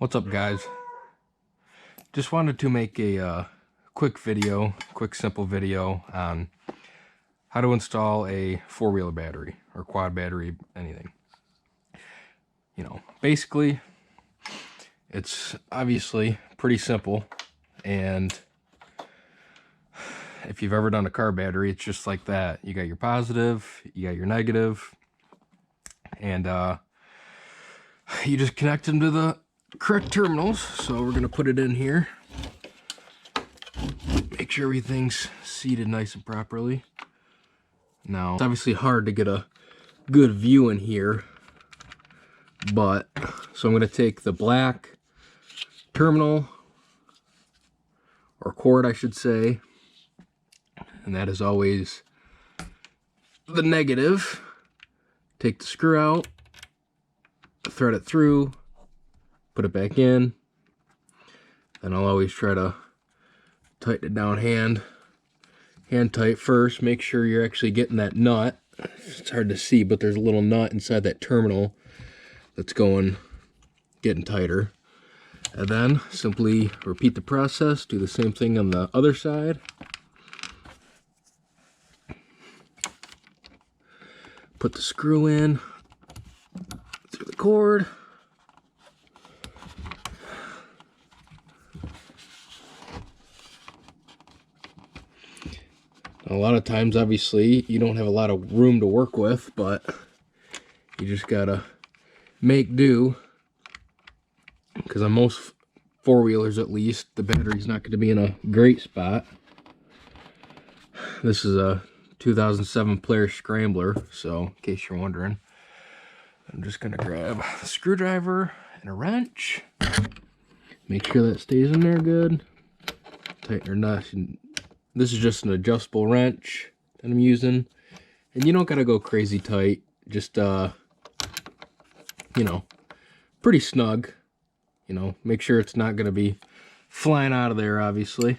What's up, guys? Just wanted to make a quick simple video on how to install a four-wheeler battery or quad battery, anything. You know, basically, it's obviously pretty simple, and if you've ever done a car battery, it's just like that. You got your positive, you got your negative, and you just connect them to the correct terminals. So we're gonna put it in here, make sure everything's seated nice and properly. Now, it's obviously hard to get a good view in here, but so I'm gonna take the black terminal, or cord I should say, and that is always the negative. Take the screw out, thread it through, put it back in, and I'll always try to tighten it down hand tight first. Make sure you're actually getting that nut. It's hard to see, but there's a little nut inside that terminal that's getting tighter. And then simply repeat the process, do the same thing on the other side. Put the screw in through the cord. A lot of times, obviously, you don't have a lot of room to work with, but you just gotta make do. Because on most four-wheelers, at least, the battery's not going to be in a great spot. This is a 2007 Polaris Scrambler, so in case you're wondering, I'm just going to grab a screwdriver and a wrench. Make sure that stays in there good. Tighten your nut. This is just an adjustable wrench that I'm using. And you don't got to go crazy tight. Just, you know, pretty snug. You know, make sure it's not going to be flying out of there, obviously.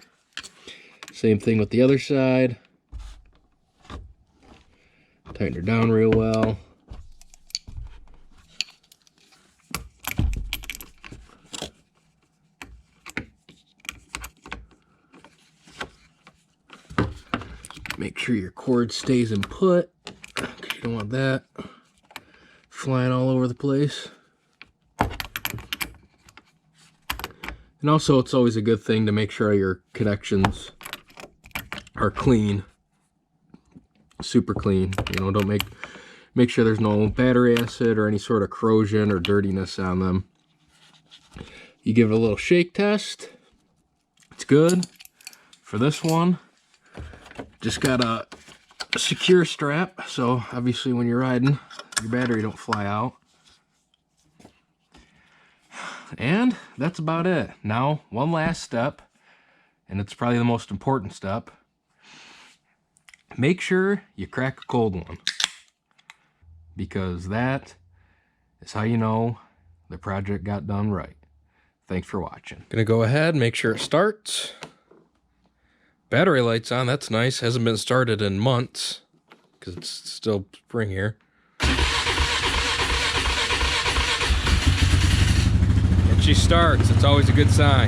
Same thing with the other side. Tighten her down real well. Make sure your cord stays in put, because you don't want that flying all over the place. And also, it's always a good thing to make sure your connections are clean, super clean. You know, don't make sure there's no battery acid or any sort of corrosion or dirtiness on them. You give it a little shake test. It's good. For this one, just got a secure strap, so obviously when you're riding, your battery don't fly out. And that's about it. Now, one last step, and it's probably the most important step. Make sure you crack a cold one, because that is how you know the project got done right. Thanks for watching. Gonna go ahead, make sure it starts. Battery light's on, that's nice. Hasn't been started in months, because it's still spring here. She starts, it's always a good sign.